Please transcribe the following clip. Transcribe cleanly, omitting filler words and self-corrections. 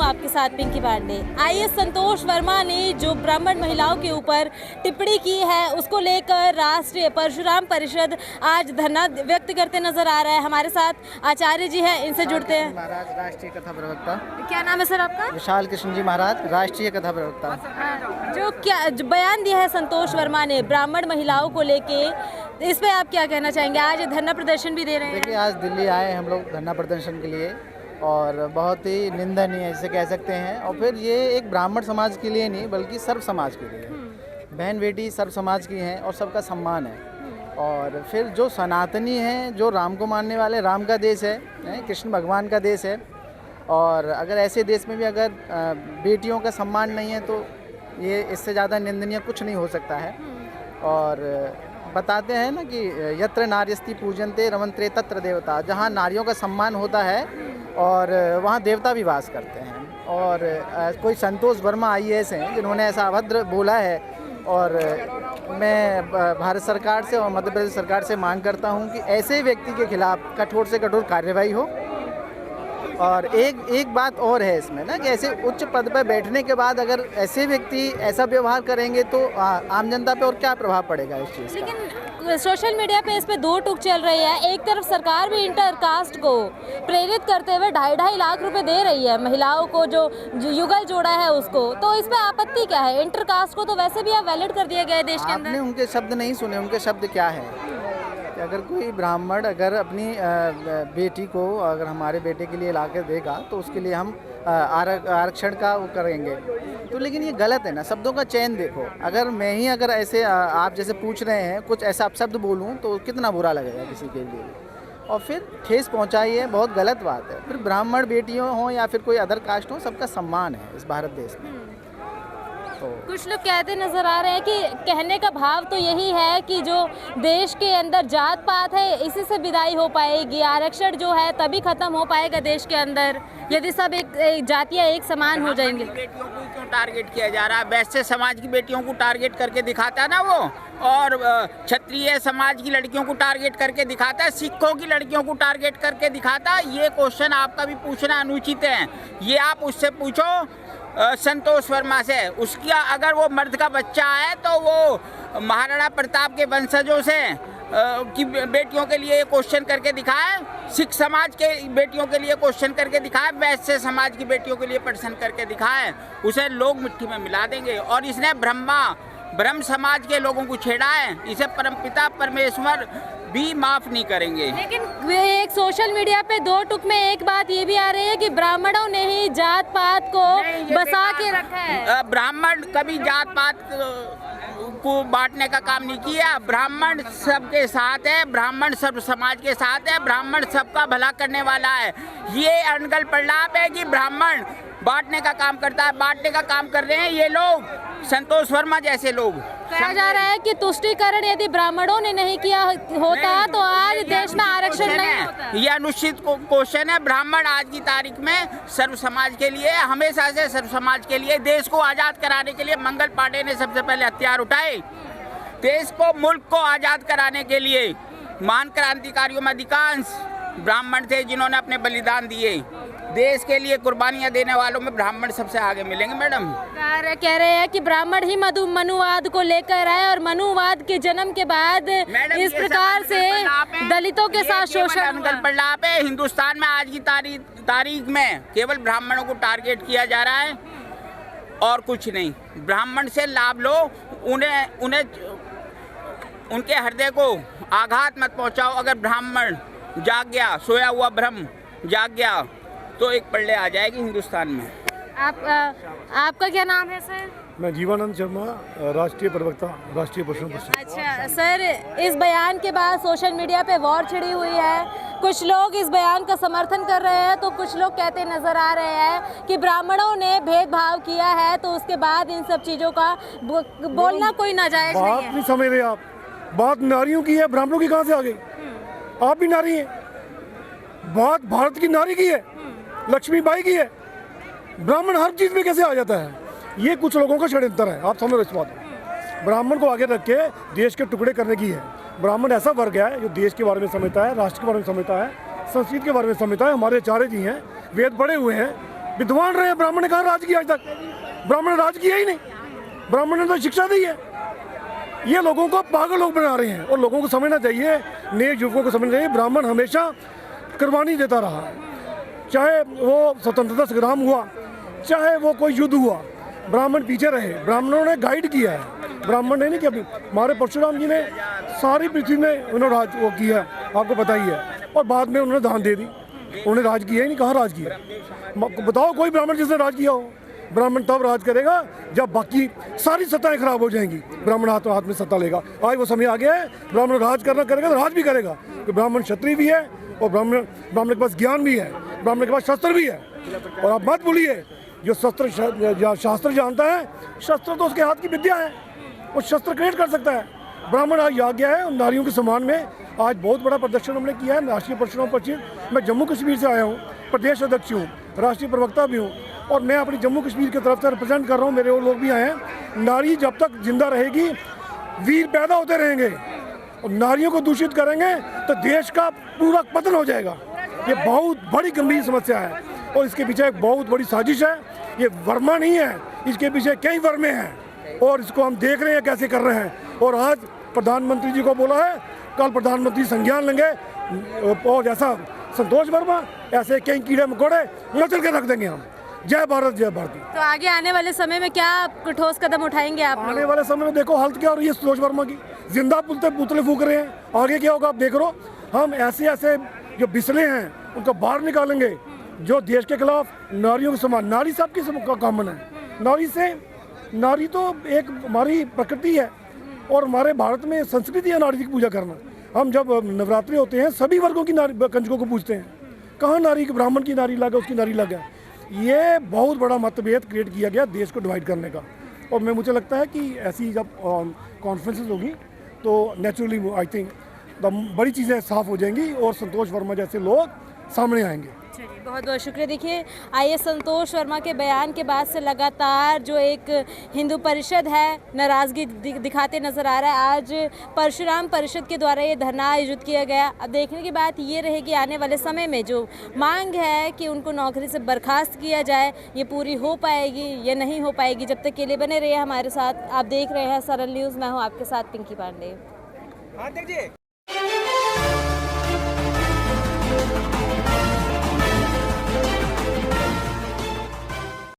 आपके साथ पिंकी पांडे। आइए, संतोष वर्मा ने जो ब्राह्मण महिलाओं के ऊपर टिप्पणी की है उसको लेकर राष्ट्रीय परशुराम परिषद आज धरना व्यक्त करते नजर आ रहा है। हमारे साथ आचार्य जी हैं, इनसे जुड़ते हैं। महाराज राष्ट्रीय कथा प्रवक्ता। क्या नाम है सर आपका? विशाल कृष्ण जी महाराज, राष्ट्रीय कथा प्रवक्ता। जो बयान दिया है संतोष वर्मा ने ब्राह्मण महिलाओं को लेके, इस पे आप क्या कहना चाहेंगे? आज धरना प्रदर्शन भी दे रहे हैं। देखिए, आज दिल्ली आए हम लोग धरना प्रदर्शन के लिए और बहुत ही निंदनीय इसे कह सकते हैं। और फिर ये एक ब्राह्मण समाज के लिए नहीं बल्कि सर्व समाज के लिए, बहन बेटी सर्व समाज की हैं और सबका सम्मान है। और फिर जो सनातनी हैं, जो राम को मानने वाले, राम का देश है, कृष्ण भगवान का देश है। और अगर ऐसे देश में भी अगर बेटियों का सम्मान नहीं है तो ये इससे ज़्यादा निंदनीय कुछ नहीं हो सकता है। और बताते हैं ना कि यत्र नार्यस्ति पूजन्ते रमन्ते तत्र देवता, जहाँ नारियों का सम्मान होता है और वहाँ देवता भी वास करते हैं। और कोई संतोष वर्मा IAS हैं जिन्होंने ऐसा अभद्र बोला है। और मैं भारत सरकार से और मध्य प्रदेश सरकार से मांग करता हूँ कि ऐसे व्यक्ति के खिलाफ कठोर से कठोर कार्रवाई हो। और एक बात और है इसमें ना कि ऐसे उच्च पद पर बैठने के बाद अगर ऐसे व्यक्ति ऐसा व्यवहार करेंगे तो आम जनता पे और क्या प्रभाव पड़ेगा इस चीज़ का। लेकिन सोशल मीडिया पे इस पे दो टूक चल रही है। एक तरफ सरकार भी इंटर कास्ट को प्रेरित करते हुए 2.5 लाख रुपए दे रही है महिलाओं को, जो युगल जोड़ा है उसको, तो इस पे आपत्ति क्या है? इंटर कास्ट को तो वैसे भी अब वैलिड कर दिया गया है देश के अंदर। आपने उनके शब्द नहीं सुने। उनके शब्द क्या है कि अगर कोई ब्राह्मण अगर अपनी बेटी को अगर हमारे बेटे के लिए ला कर देगा तो उसके लिए हम आरक्षण का वो करेंगे। तो लेकिन ये गलत है ना, शब्दों का चयन देखो। अगर मैं ही अगर ऐसे आप जैसे पूछ रहे हैं कुछ ऐसा अपशब्द बोलूं तो कितना बुरा लगेगा किसी के लिए, और फिर ठेस पहुंचाई है, बहुत गलत बात है। फिर ब्राह्मण बेटियों हों या फिर कोई अदर कास्ट हो, सबका सम्मान है इस भारत देश में। कुछ लोग कहते नजर आ रहे हैं कि कहने का भाव तो यही है कि जो देश के अंदर जात पात है इसी से विदाई हो पाएगी, आरक्षण जो है तभी खत्म हो पाएगा देश के अंदर यदि सब एक जातियां एक समान हो जाएंगे। बेटियों को क्यों टारगेट किया जा रहा है? वैश्य समाज की बेटियों को टारगेट करके दिखाता है ना वो, और क्षत्रिय समाज की लड़कियों को टारगेट करके दिखाता है, सिखों की लड़कियों को टारगेट करके दिखाता है। ये क्वेश्चन आपका भी पूछना अनुचित है। ये आप उससे पूछो संतोष वर्मा से। उसका अगर वो मर्द का बच्चा है तो वो महाराणा प्रताप के वंशजों से की बेटियों के लिए क्वेश्चन करके दिखाए, सिख समाज के बेटियों के लिए क्वेश्चन करके दिखाए, वैश्य समाज की बेटियों के लिए प्रश्न करके दिखाए, उसे लोग मिट्टी में मिला देंगे। और इसने ब्रह्म समाज के लोगों को छेड़ा है, इसे परमपिता परमेश्वर भी माफ नहीं करेंगे। लेकिन एक सोशल मीडिया पे दो टुक में एक बात ये भी आ रही है कि ब्राह्मणों ने ही जात पात को बसा के रखा है। ब्राह्मण कभी जात पात को बांटने का काम नहीं किया। ब्राह्मण सबके साथ है, ब्राह्मण सर्व समाज के साथ है, ब्राह्मण सबका भला करने वाला है। ये अनगल प्रलाप है कि ब्राह्मण बांटने का काम करता है। बांटने का काम कर रहे हैं ये लोग, संतोष वर्मा जैसे लोग। कहा जा रहा है कि तुष्टीकरण यदि ब्राह्मणों ने नहीं किया होता तो आज देश में आरक्षण नहीं होता। यह अनुचित क्वेश्चन है। ब्राह्मण आज की तारीख में सर्व समाज के लिए, हमेशा से सर्व समाज के लिए, देश को आज़ाद कराने के लिए मंगल पांडे ने सबसे पहले हथियार उठाए। देश को, मुल्क को आज़ाद कराने के लिए महान क्रांतिकारियों में अधिकांश ब्राह्मण थे जिन्होंने अपने बलिदान दिए। देश के लिए कुर्बानियां देने वालों में ब्राह्मण सबसे आगे मिलेंगे। मैडम कह रहे हैं कि ब्राह्मण ही मनुवाद को लेकर आए और मनुवाद के जन्म के बाद इस प्रकार से दलितों के साथ शोषण प्रलाप है। हिंदुस्तान में आज की तारीख में केवल ब्राह्मणों को टारगेट किया जा रहा है और कुछ नहीं। ब्राह्मण से लाभ लो, उन्हें उनके हृदय को आघात मत पहुंचाओ। अगर ब्राह्मण जाग गया, सोया हुआ ब्रह्म जाग गया तो एक पलड़े आ जाएगी हिंदुस्तान में। आपका क्या नाम है सर? मैं जीवानंद शर्मा, राष्ट्रीय प्रवक्ता, राष्ट्रीय परशुराम परिषद। अच्छा सर, इस बयान के बाद सोशल मीडिया पे वॉर छिड़ी हुई है। कुछ लोग इस बयान का समर्थन कर रहे हैं तो कुछ लोग कहते नजर आ रहे हैं कि ब्राह्मणों ने भेदभाव किया है तो उसके बाद इन सब चीजों का बोलना कोई नाजायज नहीं है। बात नहीं समझ रहे आप। बात नारियों की है, ब्राह्मणों की कहाँ से आ गई? आप भी नारी हैं। बात भारत की नारी की है, लक्ष्मीबाई की है। ब्राह्मण हर चीज में कैसे आ जाता है? ये कुछ लोगों का षड्यंत्र है। आप समझ रहे इस बात को? ब्राह्मण को आगे रख के देश के टुकड़े करने की है। ब्राह्मण ऐसा वर्ग है जो देश के बारे में समझता है, राष्ट्र के बारे में समझता है, संस्कृति के बारे में समझता है। हमारे आचार्य जी हैं, वेद पढ़े हुए हैं, विद्वान रहे हैं, ब्राह्मण ने कहाँ राज किया आज तक? ब्राह्मण ने राज किया ही नहीं, ब्राह्मण ने तो शिक्षा दी है। ये लोगों को पागल लोग बना रहे हैं और लोगों को समझना चाहिए, नए युवकों को समझना चाहिए, ब्राह्मण हमेशा कुर्बानी देता रहा, चाहे वो स्वतंत्रता संग्राम हुआ, चाहे वो कोई युद्ध हुआ, ब्राह्मण पीछे रहे, ब्राह्मणों ने गाइड किया है। ब्राह्मण ने नहीं किया, हमारे परशुराम जी ने सारी पृथ्वी में उन्होंने राज वो किया, आपको पता ही है, और बाद में उन्होंने दान दे दी। उन्होंने राज किया ही नहीं, कहाँ राज किया? बताओ कोई ब्राह्मण जिसने राज किया हो? ब्राह्मण तब राज करेगा जब बाकी सारी सत्ताएं खराब हो जाएंगी, ब्राह्मण हाथ में सत्ता लेगा। आज वो समय आ गया है, ब्राह्मण राज करना करेगा तो राज भी करेगा, तो ब्राह्मण क्षत्रिय भी है और ब्राह्मण के पास ज्ञान भी है, ब्राह्मण के पास शस्त्र भी है। और आप मत भूलिए, जो शास्त्र जानता है, शस्त्र तो उसके हाथ की विद्या है, वो शस्त्र क्रिएट कर सकता है। ब्राह्मण आज आ गया है, नारियों के सम्मान में आज बहुत बड़ा प्रदर्शन हमने किया है। राष्ट्रीय परशुराम पश्चिम, मैं जम्मू कश्मीर से आया हूँ, प्रदेश अध्यक्ष हूँ, राष्ट्रीय प्रवक्ता भी हूँ, और मैं अपनी जम्मू कश्मीर की तरफ से रिप्रेजेंट कर रहा हूँ, मेरे और लोग भी आए हैं। नारी जब तक जिंदा रहेगी, वीर पैदा होते रहेंगे, और नारियों को दूषित करेंगे तो देश का पूरा पतन हो जाएगा। ये बहुत बड़ी गंभीर समस्या है और इसके पीछे एक बहुत बड़ी साजिश है। ये वर्मा नहीं है, इसके पीछे कई वर्मे हैं और इसको हम देख रहे हैं कैसे कर रहे हैं। और आज प्रधानमंत्री जी को बोला है, कल प्रधानमंत्री संज्ञान लेंगे और जैसा संतोष वर्मा, ऐसे कई कीड़े मकोड़े नचल के रख देंगे हम। जय भारत, जय भारती। तो आगे आने वाले समय में क्या ठोस कदम उठाएंगे आप? आने वाले समय में देखो हालत क्या हो रही है संतोष वर्मा की, जिंदा पुतले फूक रहे हैं, आगे क्या होगा आप देख लो। हम ऐसे जो बिसले हैं उनको बाहर निकालेंगे, जो देश के खिलाफ नारियों के समान, नारी सबकी कॉमन है, नारी तो एक हमारी प्रकृति है और हमारे भारत में संस्कृति है नारी की पूजा करना। हम जब नवरात्रि होते हैं सभी वर्गों की नारी कंजकों को पूजते हैं, कहाँ नारी की, ब्राह्मण की नारी लगा, उसकी नारी लगा। ये बहुत बड़ा मतभेद क्रिएट किया गया देश को डिवाइड करने का। और मुझे लगता है कि ऐसी जब कॉन्फ्रेंसेस होगी तो नेचुरली आई थिंक बड़ी चीज़ें साफ हो जाएंगी और संतोष वर्मा जैसे लोग सामने आएंगे। चलिए, बहुत बहुत शुक्रिया। देखिए, आईएएस संतोष वर्मा के बयान के बाद से लगातार जो एक हिंदू परिषद है नाराज़गी दिखाते नजर आ रहा है। आज परशुराम परिषद के द्वारा ये धरना आयोजित किया गया। अब देखने की बात ये रहेगी आने वाले समय में जो मांग है कि उनको नौकरी से बर्खास्त किया जाए, ये पूरी हो पाएगी या नहीं हो पाएगी। जब तक के लिए बने रहिए हमारे साथ। आप देख रहे हैं सरल न्यूज़, मैं हूँ आपके साथ पिंकी पांडे।